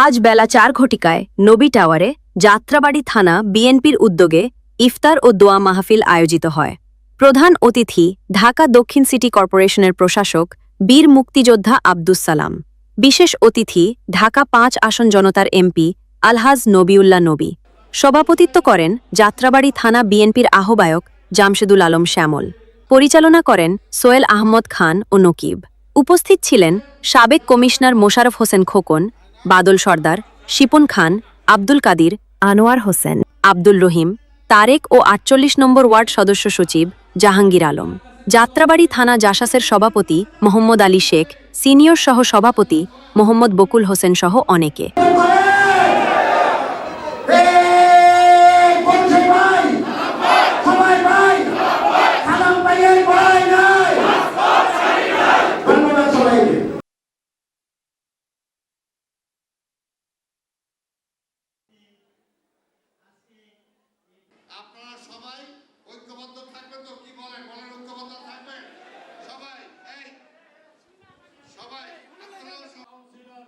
আজ বেলা ৪ ঘটিকায় নবী টাওয়ারে যাত্রাবাড়ি থানা বিএনপির উদ্যোগে ইফতার ও দোয়া মাহফিল আয়োজিত হয়। প্রধান অতিথি ঢাকা দক্ষিণ সিটি কর্পোরেশনের প্রশাসক বীর মুক্তিযোদ্ধা আব্দুস সালাম। বিশেষ অতিথি ঢাকা ৫ আসন জনতার এমপি আলহাজ নবিউল্লাহ নবী। সভাপতিত্ব করেন যাত্রাবাড়ি থানা বিএনপির আহ্বায়ক জামশেদুল আলম শ্যামল। পরিচালনা করেন সোহেল আহমদ খান ও নকিব। উপস্থিত ছিলেন সাবেক কমিশনার মোশাররফ হোসেন খোকন, বাদল সর্দার, শিপন খান, আব্দুল কাদির, আনোয়ার হোসেন, আব্দুল রহিম, তারেক ও ৪৮ নম্বর ওয়ার্ড সদস্য সচিব জাহাঙ্গীর আলম। যাত্রাবাড়ি থানা জাসাসের সভাপতি মোহাম্মদ আলী শেখ, সিনিয়র সহ সভাপতি মোহাম্মদ বকুল হোসেন সহ অনেকে। আপনারা সবাই ঐক্যবদ্ধ থাকবেন তো? কি বলেন ঐক্যবদ্ধ থাকবেন সবাই? এই সবাই কাউন্সিলর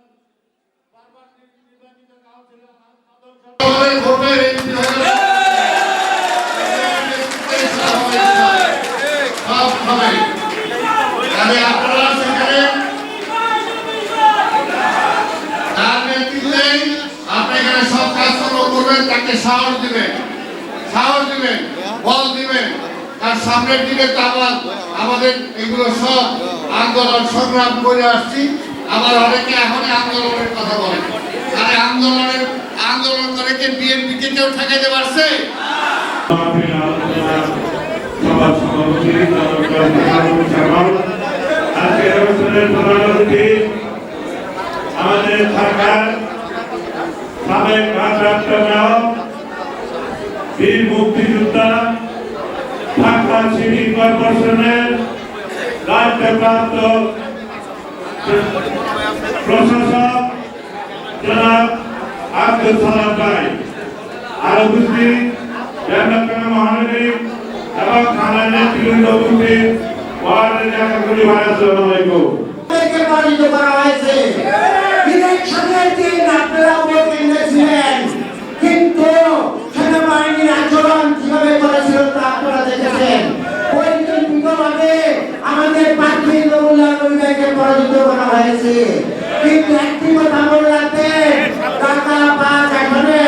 বারবার নির্বাচিত কাউন্সিলর আপনারা সেখানে তার নেতৃত্বে আপনি এখানে সব কাজকর্ম করবেন, তাকে সাহস দিবেন, বল দিবেন। তার সামনের দিকে তো আমাদের এগুলো সব আন্দোলন সংগ্রাম করে আসছি। আবার অনেকে এখন আন্দোলনের কথা বলেন, আরে আন্দোলন করে কি বিএনপি কে কেউ ঠেকাইতে পারছে? আমাদের সরকার সাবেক বীর মুক্তিযোদ্ধা ঢাকা সিটি কর্পোরেশনের দায়িত্বপ্রাপ্ত প্রশাসক জনাব আব্দুল সালাম ভাই, আর উপস্থিত মহানগরী এবং থানার নেতৃবৃন্দ উপস্থিত ওয়ার্ডের এলাকাগুলি ভাই, আসসালামু আলাইকুম। ইলেকশনের দিন আপনারা ভোট ছিলেন, কিন্তু সেনাবাহিনীর আচরণ কিভাবে করেছিল তা আপনারা দেখেছেন। ওই দিন বিগতভাবে আমাদের প্রার্থী নবুল্লাহ নবী ভাইকে পরাজিত করা হয়েছে, কিন্তু একটি কথা মনে রাখবেন, ঢাকা ৫ আসনে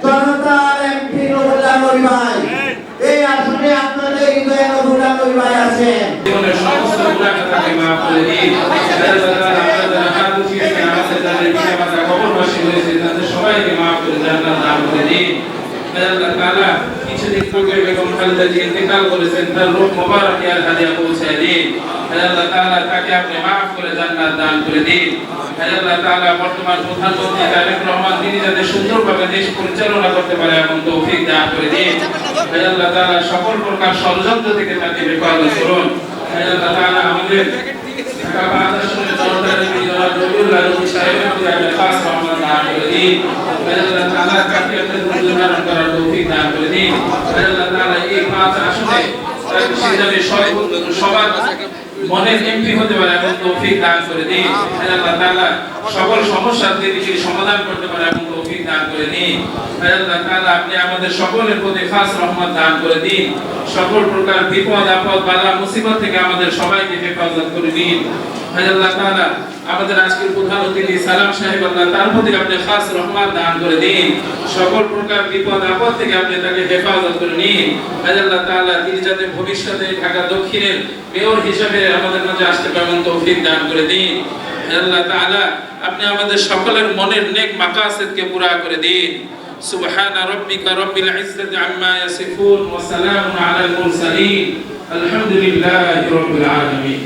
জনতার এমপি নবুল্লাহ নবী ভাই, এই আসনে আপনাদের হৃদয়ে নবুল্লাহ নবী ভাই আছেন। জীবনের সমস্ত গুনাহকে মাফ করে দিন। সবাইকে মাফ করে জান্নাত দান করে দিন। আল্লাহ তাআলা কিছুদিন পূর্বে বেগম খালেদা জি ইন্তেকাল করেছেন, তার রূহ মোবারকে আর হাদিয়া পৌঁছে দিন। আল্লাহ তাআলা তাকে আপনি মাফ করে জান্নাত দান করে দিন। আল্লাহ তাআলা বর্তমান প্রধানমন্ত্রী তারেক রহমান তিনি যাতে সুন্দরভাবে দেশ পরিচালনা করতে পারে এমন তৌফিক দান করে দিন। আল্লাহ তাআলা সকল প্রকার ষড়যন্ত্র থেকে তাকে হেফাজত করুন। আল্লাহ তাআলা আমাদের ঢাকা ৫ আসনের জনতার এমপি জনাব নবিউল্লাহ নবী সাহেবের প্রতি আপনি খাস রহমত দান করে দিন। আল্লাহ তাআলা তাকে আপনি দুর্যোগ ধারণ করার তৌফিক দান করে দিন। আল্লাহ তাআলা এই ৫ আসনে তাকে সিদ্ধান্তে সবার মনের এমপি হতে পারে এমন তৌফিক দান করে দিন। আল্লাহ তাআলা সকল সমস্যার তিনি সমাধান করতে পারে এমন তৌফিক দান করে দিন। আল্লাহ তাআলা আপনি আমাদের সকলের প্রতি খাস রহমত দান করে দিন। সকল প্রকার বিপদ আপদ বালা মুসিবত থেকে আমাদের সবাইকে হেফাজত করে দিন। আল্লাহ তাআলা আমাদের আজকের প্রধান অতিথি সালাম সাহেব, আল্লাহ তার প্রতি আপনি খাস রহমত দান করে দিন। সকল প্রকার বিপদ আপদ থেকে আপনি তাকে হেফাজত করে নিন। আল্লাহ তাআলা তিনি যাতে ভবিষ্যতে ঢাকা দক্ষিণের মেয়র হিসেবে আমাদের মাঝে আসতে পারেন তৌফিক দান করে দিন। আল্লাহ তাআলা আপনি আমাদের সকলের মনের নেক মাকাসিদকে পুরা করে দিন। সুবহান রাব্বিকা রাব্বিল ইজ্জাতি আম্মা ইয়াসিফুন ওয়া সালামুন আলাল মুরসালিন আলহামদুলিল্লাহি রাব্বিল আলামিন।